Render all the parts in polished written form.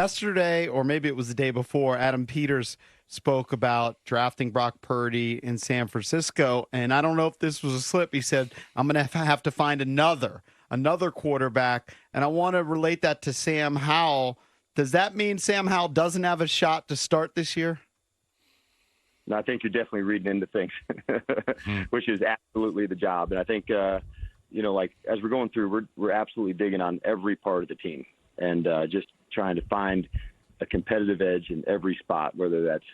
Yesterday, or maybe it was the day before, Adam Peters spoke about drafting Brock Purdy in San Francisco, and I don't know if this was a slip. He said, I'm going to have to find another quarterback, and I want to relate that to Sam Howell. Does that mean Sam Howell doesn't have a shot to start this year? No, I think you're definitely reading into things, which is absolutely the job. And I think, like as we're going through, we're absolutely digging on every part of the team and just trying to find a competitive edge in every spot, whether that's,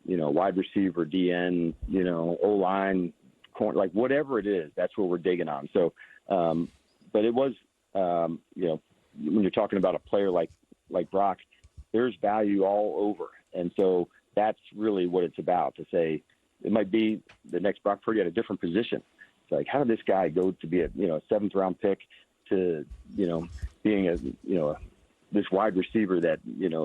wide receiver, DN, O-line, corner, like whatever it is, that's what we're digging on. So, but it was, when you're talking about a player like Brock, there's value all over. And so that's really what it's about, to say it might be the next Brock Purdy at a different position. It's like, how did this guy go to be a seventh round pick to, being this wide receiver that,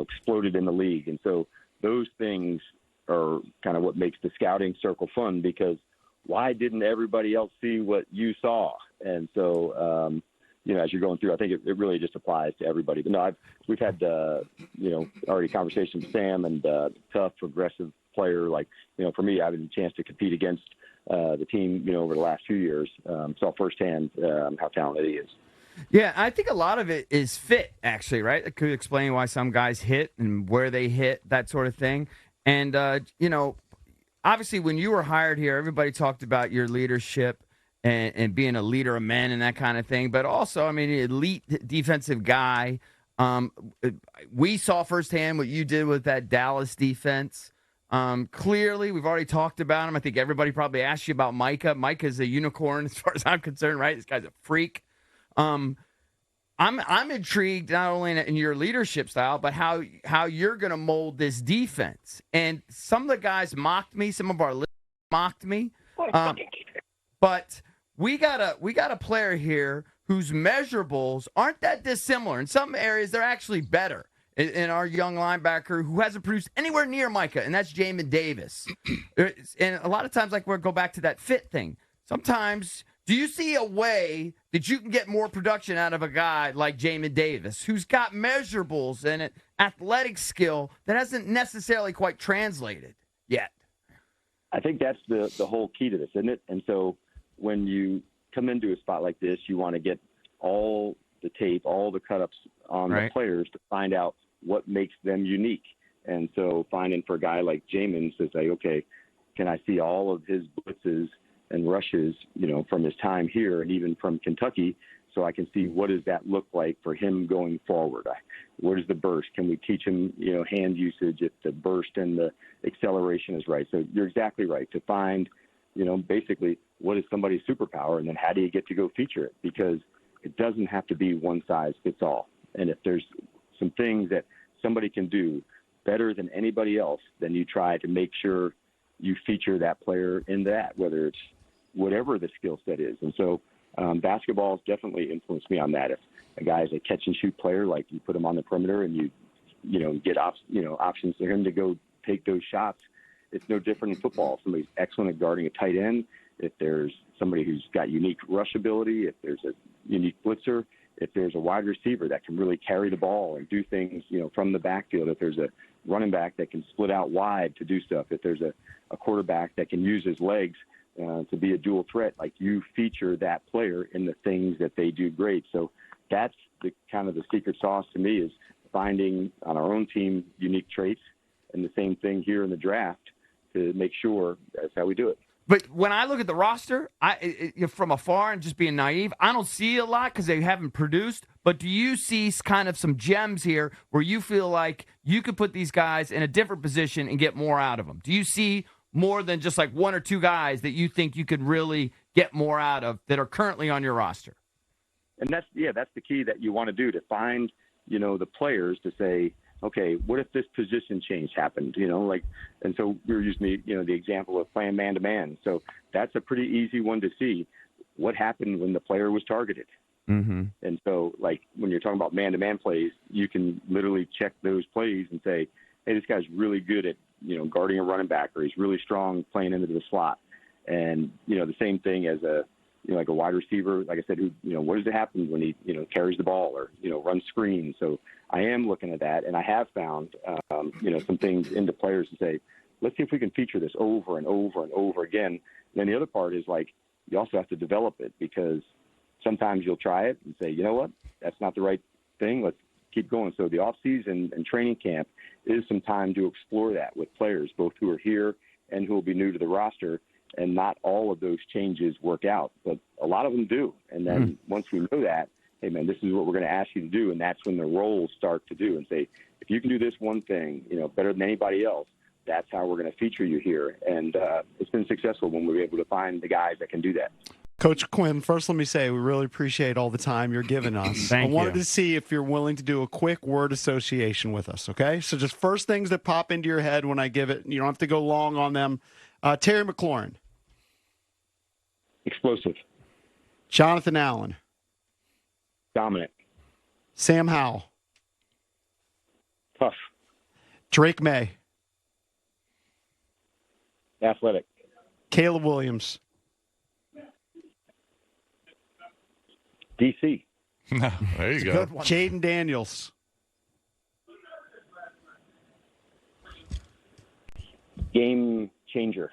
exploded in the league. And so those things are kind of what makes the scouting circle fun, because why didn't everybody else see what you saw? And so, as you're going through, I think it really just applies to everybody. But no, we've had, already conversations with Sam, and tough, aggressive player. Like, for me, having a chance to compete against the team, over the last few years, saw firsthand how talented he is. Yeah, I think a lot of it is fit, actually, right? It could explain why some guys hit and where they hit, that sort of thing. And, obviously when you were hired here, everybody talked about your leadership and being a leader of men and that kind of thing. But also, elite defensive guy. We saw firsthand what you did with that Dallas defense. Clearly, we've already talked about him. I think everybody probably asked you about Micah. Micah's a unicorn as far as I'm concerned, right? This guy's a freak. I'm intrigued not only in your leadership style, but how you're going to mold this defense. And some of the guys mocked me. Some of our listeners mocked me. But we got a player here whose measurables aren't that dissimilar. In some areas, they're actually better. In our young linebacker who hasn't produced anywhere near Micah, and that's Jamin Davis. And a lot of times, like, we'll go back to that fit thing. Sometimes, do you see a way that you can get more production out of a guy like Jamin Davis, who's got measurables and an athletic skill that hasn't necessarily quite translated yet? I think that's the whole key to this, isn't it? And so when you come into a spot like this, you want to get all the tape, all the cut-ups on the players to find out what makes them unique. And so finding for a guy like Jamin to say, okay, can I see all of his blitzes and rushes, from his time here and even from Kentucky, so I can see what does that look like for him going forward. What is the burst? Can we teach him, hand usage if the burst and the acceleration is right? So you're exactly right to find, basically what is somebody's superpower, and then how do you get to go feature it? Because it doesn't have to be one size fits all. And if there's some things that somebody can do better than anybody else, then you try to make sure you feature that player in that, whether it's whatever the skill set is. And so basketball has definitely influenced me on that. If a guy is a catch and shoot player, like you put him on the perimeter and you get options for him to go take those shots, it's no different in football. If somebody's excellent at guarding a tight end, if there's somebody who's got unique rush ability, if there's a unique blitzer, if there's a wide receiver that can really carry the ball and do things, from the backfield, if there's a running back that can split out wide to do stuff, if there's a quarterback that can use his legs to be a dual threat, like, you feature that player in the things that they do great. So that's the kind of the secret sauce to me, is finding on our own team unique traits, and the same thing here in the draft to make sure that's how we do it. But when I look at the roster, from afar and just being naive, I don't see a lot because they haven't produced. But do you see kind of some gems here where you feel like you could put these guys in a different position and get more out of them? Do you see more than just like one or two guys that you think you could really get more out of that are currently on your roster? And that's the key that you want to do, to find, the players to say, okay, what if this position change happened? And so we were using the example of playing man-to-man. So that's a pretty easy one to see. What happened when the player was targeted? Mm-hmm. And so, like, when you're talking about man-to-man plays, you can literally check those plays and say, hey, this guy's really good at, guarding a running back, or he's really strong playing into the slot. And, the same thing as a like a wide receiver, like I said, who, what does it happen when he, carries the ball or, runs screens. So I am looking at that, and I have found, some things into players to say, let's see if we can feature this over and over and over again. And then the other part is like, you also have to develop it, because sometimes you'll try it and say, you know what, that's not the right thing. Let's keep going. So the off season and training camp is some time to explore that with players, both who are here and who will be new to the roster. And not all of those changes work out, but a lot of them do. And then once we know that, hey, man, this is what we're going to ask you to do. And that's when the roles start to do and say, if you can do this one thing, better than anybody else, that's how we're going to feature you here. And it's been successful when we were able to find the guys that can do that. Coach Quinn, first let me say we really appreciate all the time you're giving us. I wanted to see if you're willing to do a quick word association with us, okay? So just first things that pop into your head when I give it. You don't have to go long on them. Terry McLaurin. Explosive. Jonathan Allen. Dominant. Sam Howell. Tough. Drake May. Athletic. Caleb Williams. D.C. There you go. Jayden Daniels. Game changer.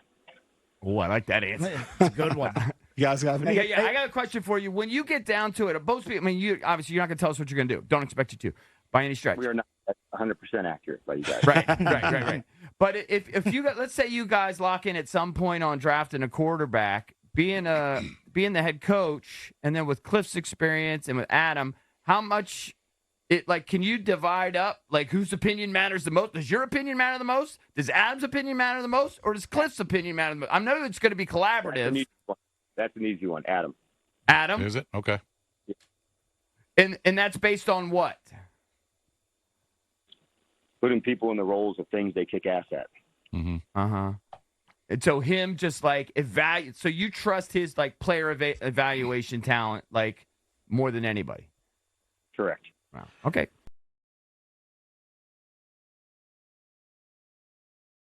Oh, I like that answer. It's a good one. You guys got any? Yeah, I got a question for you. When you get down to it, both people, you obviously you're not going to tell us what you're going to do. Don't expect you to, by any stretch. We are not 100% accurate by you guys. Right. But if you let's say you guys lock in at some point on drafting a quarterback, being the head coach, and then with Cliff's experience and with Adam, how much can you divide up whose opinion matters the most? Does your opinion matter the most? Does Adam's opinion matter the most, or does Cliff's opinion matter the most? I know it's going to be collaborative. That's an easy one, Adam. Adam, is it? Okay. And that's based on what? Putting people in the roles of things they kick ass at. Mm-hmm. And so him just evaluate. So you trust his player evaluation talent more than anybody. Correct. Wow. Okay.